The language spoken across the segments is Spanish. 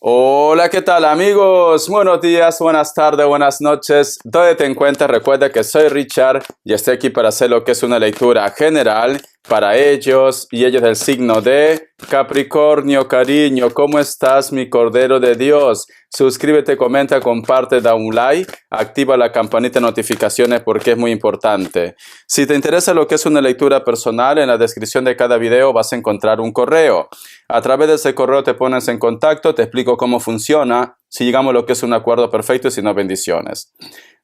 Hola, ¿qué tal amigos? Buenos días, buenas tardes, buenas noches. ¿Dónde te encuentras? Recuerda que soy Richard y estoy aquí para hacer lo que es una lectura general para ellos y ellos del signo de Capricornio. Cariño, ¿cómo estás, mi Cordero de Dios? Suscríbete, comenta, comparte, da un like, activa la campanita de notificaciones porque es muy importante. Si te interesa lo que es una lectura personal, en la descripción de cada video vas a encontrar un correo. A través de ese correo te pones en contacto, te explico cómo funciona, si llegamos a lo que es un acuerdo perfecto y si no, bendiciones.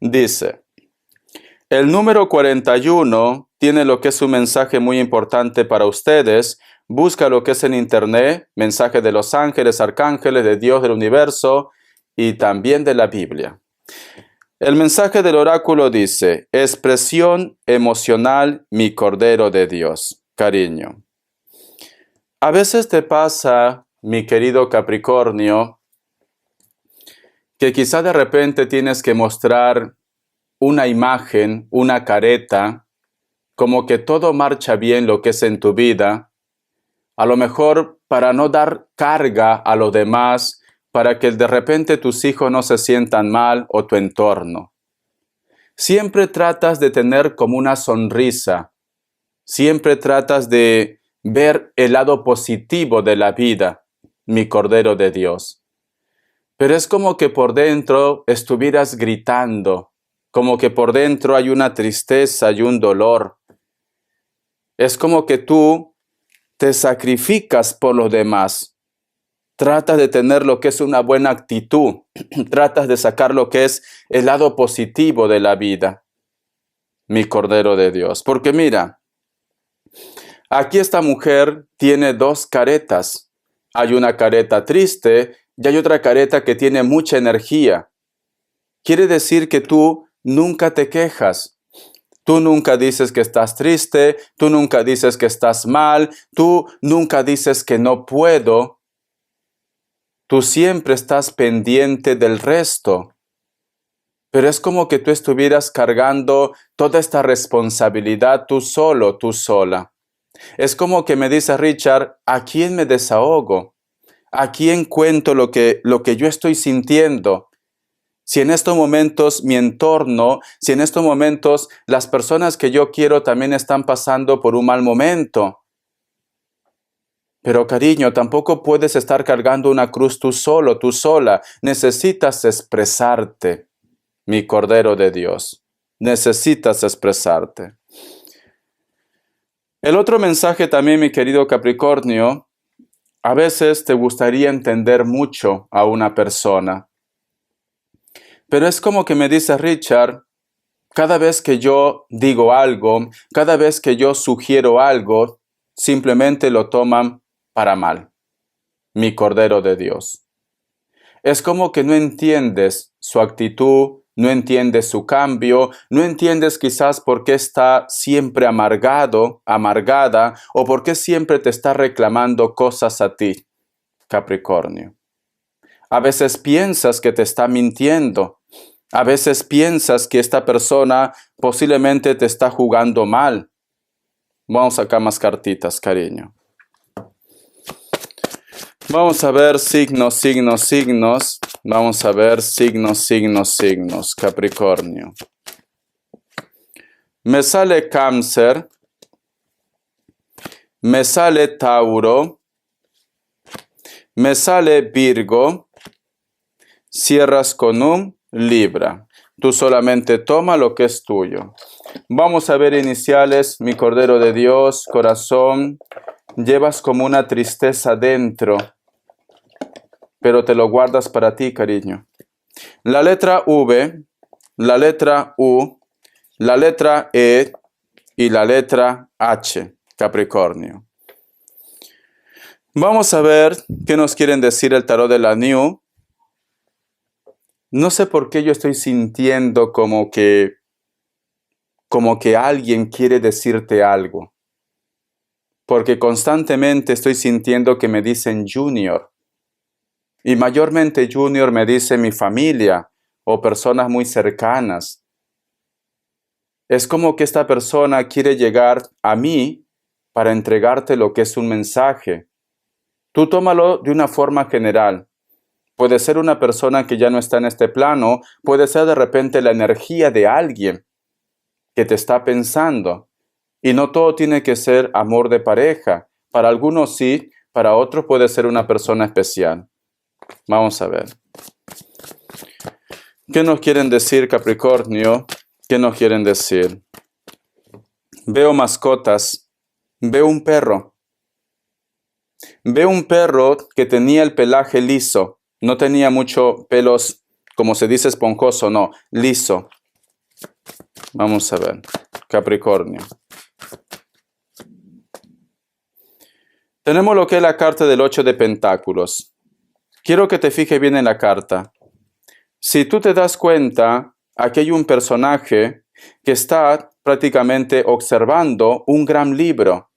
Dice, el número 41 tiene lo que es un mensaje muy importante para ustedes. Busca lo que es en internet, mensaje de los ángeles, arcángeles, de Dios del universo y también de la Biblia. El mensaje del oráculo dice, expresión emocional, mi Cordero de Dios. Cariño. A veces te pasa, mi querido Capricornio, que quizá de repente tienes que mostrar una imagen, una careta, como que todo marcha bien lo que es en tu vida, a lo mejor para no dar carga a los demás, para que de repente tus hijos no se sientan mal o tu entorno. Siempre tratas de tener como una sonrisa, siempre tratas de ver el lado positivo de la vida, mi Cordero de Dios. Pero es como que por dentro estuvieras gritando, como que por dentro hay una tristeza y un dolor. Es como que tú te sacrificas por los demás. Tratas de tener lo que es una buena actitud. Tratas de sacar lo que es el lado positivo de la vida, mi Cordero de Dios. Porque mira, aquí esta mujer tiene dos caretas. Hay una careta triste y hay otra careta que tiene mucha energía. Quiere decir que tú nunca te quejas. Tú nunca dices que estás triste, tú nunca dices que estás mal, tú nunca dices que no puedo. Tú siempre estás pendiente del resto. Pero es como que tú estuvieras cargando toda esta responsabilidad tú solo, tú sola. Es como que me dice Richard, ¿a quién me desahogo? ¿A quién cuento lo que yo estoy sintiendo? Si en estos momentos mi entorno, si en estos momentos las personas que yo quiero también están pasando por un mal momento. Pero cariño, tampoco puedes estar cargando una cruz tú solo, tú sola. Necesitas expresarte, mi Cordero de Dios. Necesitas expresarte. El otro mensaje también, mi querido Capricornio, a veces te gustaría entender mucho a una persona. Pero es como que me dice Richard, cada vez que yo digo algo, cada vez que yo sugiero algo, simplemente lo toman para mal, mi Cordero de Dios. Es como que no entiendes su actitud, no entiendes su cambio, no entiendes quizás por qué está siempre amargado, amargada, o por qué siempre te está reclamando cosas a ti, Capricornio. A veces piensas que te está mintiendo. A veces piensas que esta persona posiblemente te está jugando mal. Vamos a sacar más cartitas, cariño. Vamos a ver signos, signos, signos. Vamos a ver signos, signos, signos, Capricornio. Me sale Cáncer. Me sale Tauro. Me sale Virgo. Cierras con un Libra. Tú solamente toma lo que es tuyo. Vamos a ver iniciales, mi Cordero de Dios, corazón. Llevas como una tristeza dentro, pero te lo guardas para ti, cariño. La letra V, la letra U, la letra E y la letra H, Capricornio. Vamos a ver qué nos quieren decir el tarot de la New. No sé por qué yo estoy sintiendo como que alguien quiere decirte algo. Porque constantemente estoy sintiendo que me dicen Junior. Y mayormente Junior me dice mi familia o personas muy cercanas. Es como que esta persona quiere llegar a mí para entregarte lo que es un mensaje. Tú tómalo de una forma general. puede ser una persona que ya no está en este plano, puede ser de repente la energía de alguien que te está pensando. Y no todo tiene que ser amor de pareja. Para algunos sí, para otros puede ser una persona especial. Vamos a ver. ¿Qué nos quieren decir, Capricornio? ¿Qué nos quieren decir? Veo mascotas. Veo un perro. Veo un perro que tenía el pelaje liso. No tenía mucho pelos, como se dice, esponjoso, no, liso. Vamos a ver. Capricornio. Tenemos lo que es la carta del 8 de Pentáculos. Quiero que te fijes bien en la carta. Si tú te das cuenta, aquí hay un personaje que está prácticamente observando un gran libro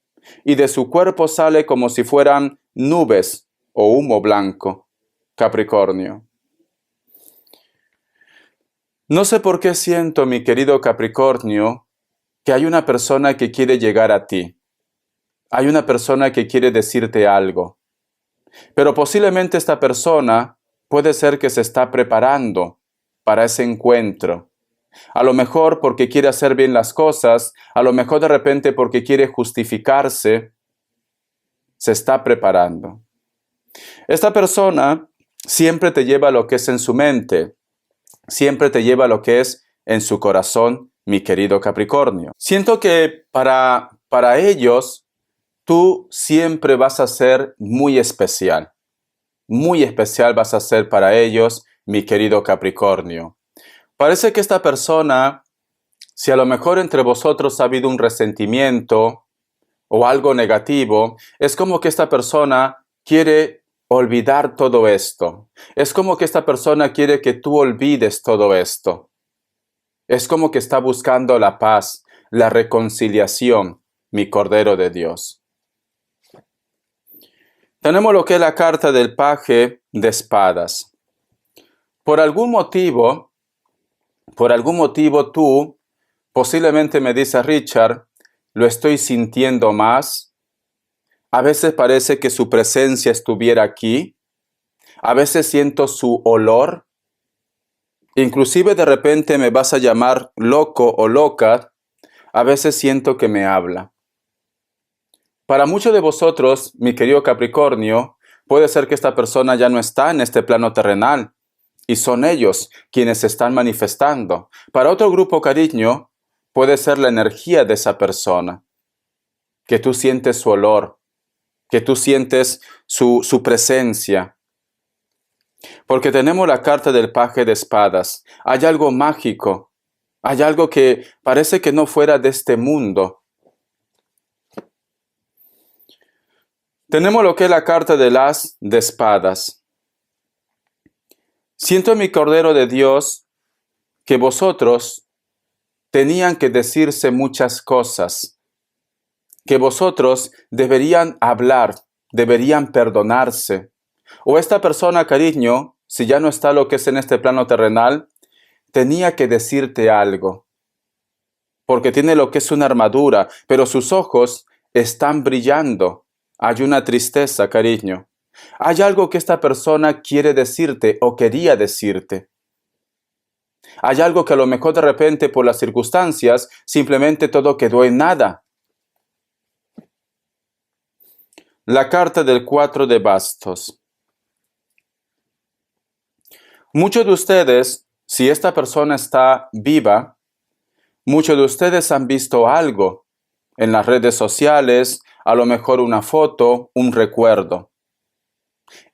y de su cuerpo sale como si fueran nubes o humo blanco. Capricornio. No sé por qué siento, mi querido Capricornio, que hay una persona que quiere llegar a ti. Hay una persona que quiere decirte algo. Pero posiblemente esta persona puede ser que se está preparando para ese encuentro. A lo mejor porque quiere hacer bien las cosas, a lo mejor de repente porque quiere justificarse, se está preparando. Esta persona siempre te lleva lo que es en su mente, siempre te lleva lo que es en su corazón, mi querido Capricornio. Siento que para ellos, tú siempre vas a ser muy especial. Muy especial vas a ser para ellos, mi querido Capricornio. Parece que esta persona, si a lo mejor entre vosotros ha habido un resentimiento o algo negativo, es como que esta persona quiere olvidar todo esto. Es como que esta persona quiere que tú olvides todo esto. Es como que está buscando la paz, la reconciliación, mi Cordero de Dios. Tenemos lo que es la carta del paje de espadas. Por algún motivo tú posiblemente me dices, Richard, lo estoy sintiendo más. A veces parece que su presencia estuviera aquí. A veces siento su olor. Inclusive de repente me vas a llamar loco o loca. A veces siento que me habla. Para muchos de vosotros, mi querido Capricornio, puede ser que esta persona ya no está en este plano terrenal y son ellos quienes se están manifestando. Para otro grupo, cariño, puede ser la energía de esa persona, que tú sientes su olor, que tú sientes su presencia. Porque tenemos la carta del paje de espadas. Hay algo mágico, hay algo que parece que no fuera de este mundo. Tenemos lo que es la carta del as de espadas. Siento en mi Cordero de Dios que vosotros tenían que decirse muchas cosas, que vosotros deberían hablar, deberían perdonarse. O esta persona, cariño, si ya no está lo que es en este plano terrenal, tenía que decirte algo, porque tiene lo que es una armadura, pero sus ojos están brillando. Hay una tristeza, cariño. Hay algo que esta persona quiere decirte o quería decirte. Hay algo que a lo mejor de repente por las circunstancias simplemente todo quedó en nada. La carta del 4 de bastos. Muchos de ustedes, si esta persona está viva, muchos de ustedes han visto algo en las redes sociales, a lo mejor una foto, un recuerdo.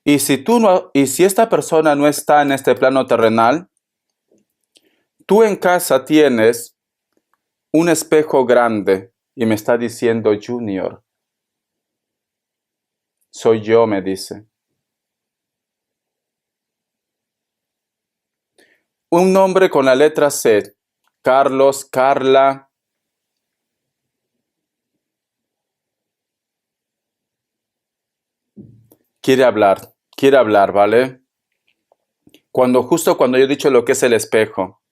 Y si esta persona no está en este plano terrenal, tú en casa tienes un espejo grande y me está diciendo Junior. Soy yo, me dice. Un nombre con la letra C. Carlos, Carla. Quiere hablar, ¿vale? Justo cuando yo he dicho lo que es el espejo.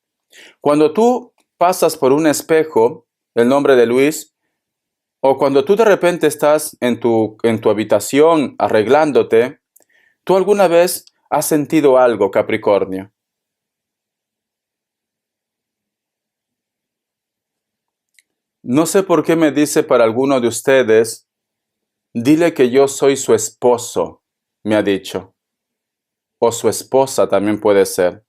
Cuando tú pasas por un espejo, el nombre de Luis, o cuando tú de repente estás en tu habitación arreglándote, ¿tú alguna vez ¿Has sentido algo, Capricornio? No sé por qué me dice para alguno de ustedes, dile que yo soy su esposo, me ha dicho. O su esposa también puede ser.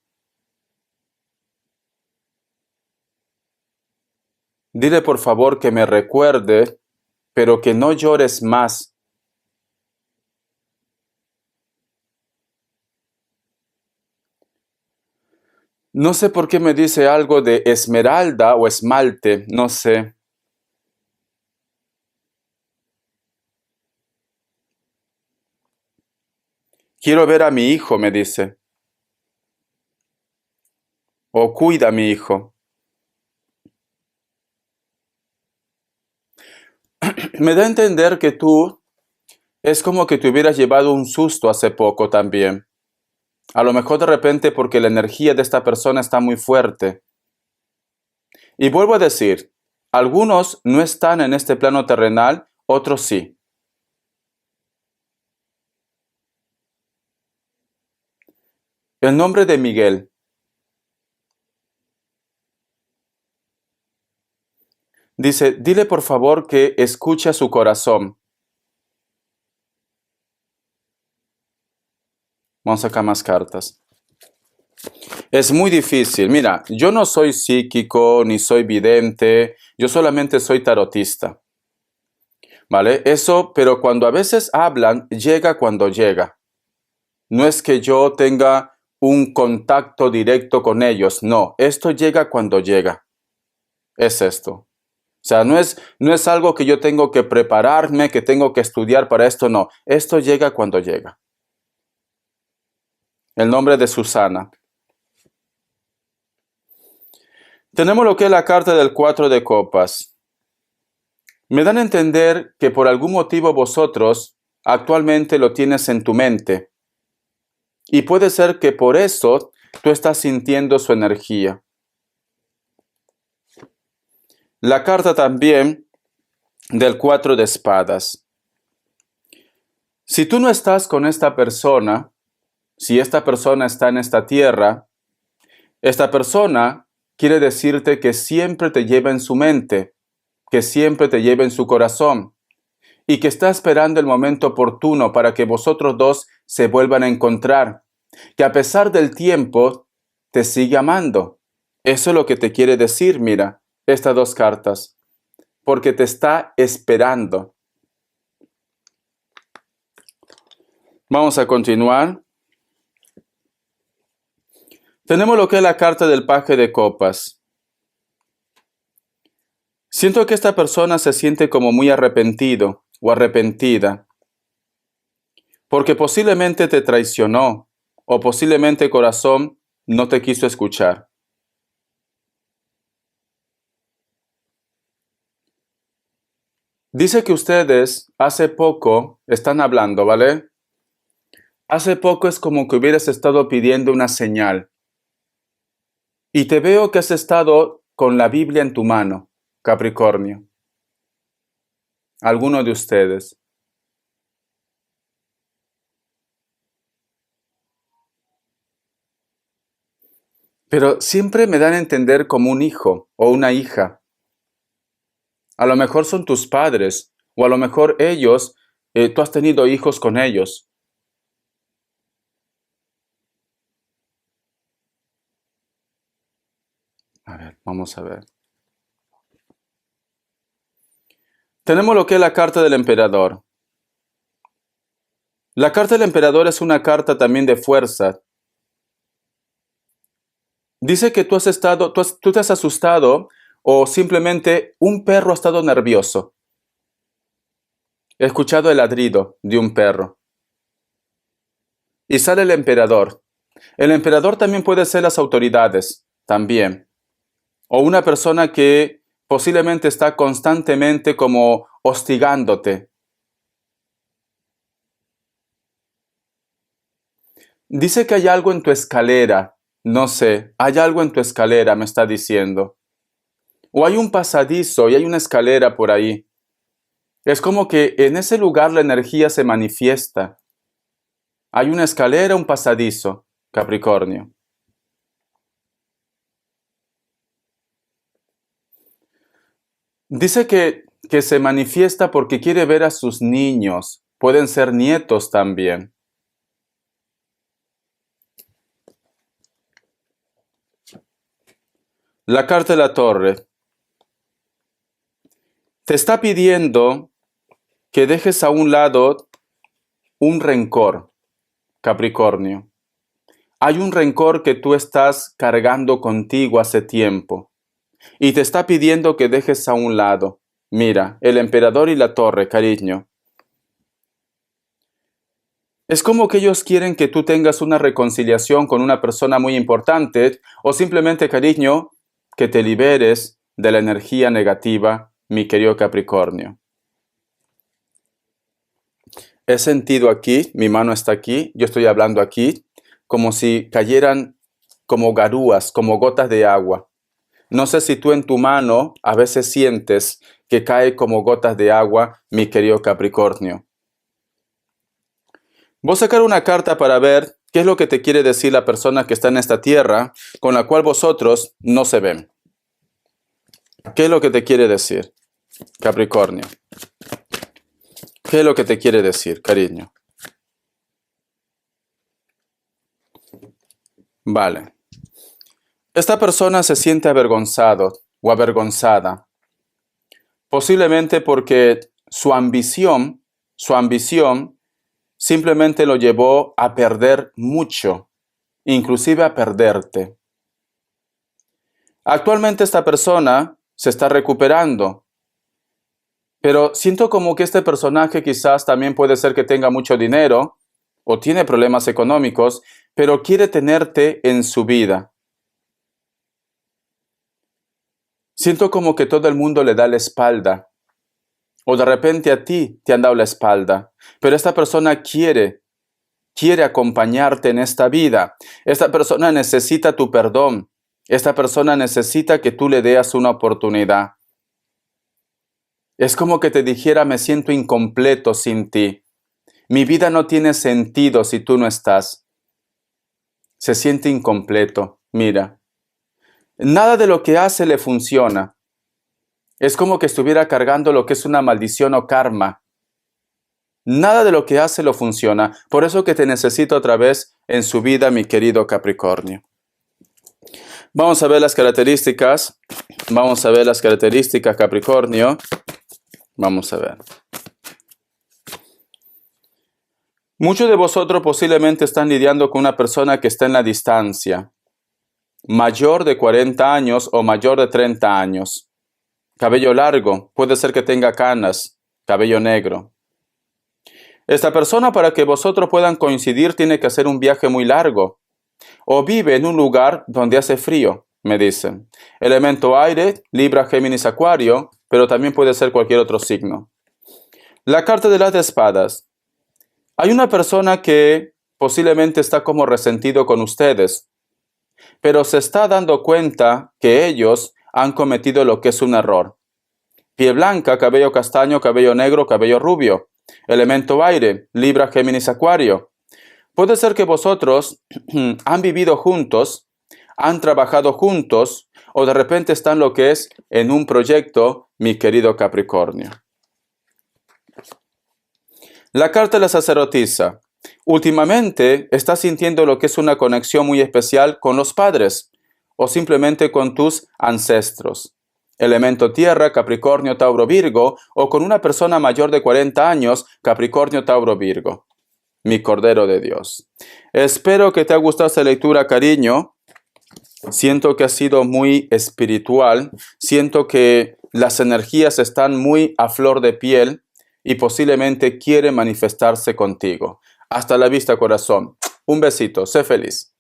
Dile por favor que me recuerde, pero que no llores más. No sé por qué me dice algo de esmeralda o esmalte, no sé. Quiero ver a mi hijo, me dice. O cuida a mi hijo. Me da a entender que tú es como que te hubieras llevado un susto hace poco también. A lo mejor de repente porque la energía de esta persona está muy fuerte. Y vuelvo a decir, algunos no están en este plano terrenal, otros sí. El nombre de Miguel. Dice, dile por favor que escuche su corazón. Vamos a sacar más cartas. Es muy difícil. Mira, yo no soy psíquico ni soy vidente, yo solamente soy tarotista. ¿Vale? Eso, pero cuando a veces hablan, llega cuando llega. No es que yo tenga un contacto directo con ellos, no, esto llega cuando llega. Es esto. O sea, no es algo que yo tengo que prepararme, que tengo que estudiar para esto, no. Esto llega cuando llega. El nombre de Susana. Tenemos lo que es la carta del 4 de copas. Me dan a entender que por algún motivo vosotros actualmente lo tienes en tu mente. Y puede ser que por eso tú estás sintiendo su energía. La carta también del 4 de espadas. Si tú no estás con esta persona, si esta persona está en esta tierra, esta persona quiere decirte que siempre te lleva en su mente, que siempre te lleva en su corazón y que está esperando el momento oportuno para que vosotros dos se vuelvan a encontrar, que a pesar del tiempo te sigue amando. Eso es lo que te quiere decir, mira, estas dos cartas, porque te está esperando. Vamos a continuar. Tenemos lo que es la carta del paje de copas. Siento que esta persona se siente como muy arrepentido o arrepentida, porque posiblemente te traicionó o posiblemente corazón no te quiso escuchar. Dice que ustedes hace poco están hablando, ¿vale? Hace poco es como que hubieras estado pidiendo una señal. Y te veo que has estado con la Biblia en tu mano, Capricornio. Alguno de ustedes. Pero siempre me dan a entender como un hijo o una hija. A lo mejor son tus padres, o a lo mejor ellos, tú has tenido hijos con ellos. A ver, vamos a ver. Tenemos lo que es la carta del emperador. La carta del emperador es una carta también de fuerza. Dice que tú has estado, tú te has asustado o simplemente un perro ha estado nervioso. He escuchado el ladrido de un perro. Y sale el emperador. El emperador también puede ser las autoridades, también. O una persona que posiblemente está constantemente como hostigándote. Dice que hay algo en tu escalera. No sé, hay algo en tu escalera, me está diciendo. O hay un pasadizo y hay una escalera por ahí. Es como que en ese lugar la energía se manifiesta. Hay una escalera, un pasadizo, Capricornio. Dice que se manifiesta porque quiere ver a sus niños. Pueden ser nietos también. La carta de la Torre. Te está pidiendo que dejes a un lado un rencor, Capricornio. Hay un rencor que tú estás cargando contigo hace tiempo y te está pidiendo que dejes a un lado. Mira, el emperador y la torre, cariño. Es como que ellos quieren que tú tengas una reconciliación con una persona muy importante o simplemente, cariño, que te liberes de la energía negativa, mi querido Capricornio. He sentido aquí, mi mano está aquí, yo estoy hablando aquí, como si cayeran como garúas, como gotas de agua. No sé si tú en tu mano a veces sientes que cae como gotas de agua, mi querido Capricornio. Voy a sacar una carta para ver qué es lo que te quiere decir la persona que está en esta tierra con la cual vosotros no se ven. ¿Qué es lo que te quiere decir, Capricornio? ¿Qué es lo que te quiere decir, cariño? Vale. Esta persona se siente avergonzado o avergonzada, posiblemente porque su ambición simplemente lo llevó a perder mucho, inclusive a perderte. Actualmente esta persona se está recuperando, pero siento como que este personaje quizás también puede ser que tenga mucho dinero o tiene problemas económicos, pero quiere tenerte en su vida. Siento como que todo el mundo le da la espalda, o de repente a ti te han dado la espalda, pero esta persona quiere acompañarte en esta vida. Esta persona necesita tu perdón. Esta persona necesita que tú le des una oportunidad. Es como que te dijera, me siento incompleto sin ti. Mi vida no tiene sentido si tú no estás. Se siente incompleto. Mira, nada de lo que hace le funciona. Es como que estuviera cargando lo que es una maldición o karma. Nada de lo que hace lo funciona. Por eso que te necesito otra vez en su vida, mi querido Capricornio. Vamos a ver las características. Vamos a ver las características, Capricornio. Vamos a ver. Muchos de vosotros posiblemente están lidiando con una persona que está en la distancia. Mayor de 40 años o mayor de 30 años. Cabello largo. Puede ser que tenga canas. Cabello negro. Esta persona, para que vosotros puedan coincidir, tiene que hacer un viaje muy largo. O vive en un lugar donde hace frío, me dicen. Elemento aire, Libra, Géminis, Acuario, pero también puede ser cualquier otro signo. La carta de las de espadas. Hay una persona que posiblemente está como resentido con ustedes, pero se está dando cuenta que ellos han cometido lo que es un error. Piel blanca, cabello castaño, cabello negro, cabello rubio. Elemento aire, Libra, Géminis, Acuario. Puede ser que vosotros han vivido juntos, han trabajado juntos, o de repente están lo que es en un proyecto, mi querido Capricornio. La carta de la sacerdotisa. Últimamente estás sintiendo lo que es una conexión muy especial con los padres, o simplemente con tus ancestros. Elemento tierra, Capricornio, Tauro, Virgo, o con una persona mayor de 40 años, Capricornio, Tauro, Virgo. Mi Cordero de Dios. Espero que te haya gustado esta lectura, cariño. Siento que ha sido muy espiritual. Siento que las energías están muy a flor de piel y posiblemente quiere manifestarse contigo. Hasta la vista, corazón. Un besito. Sé feliz.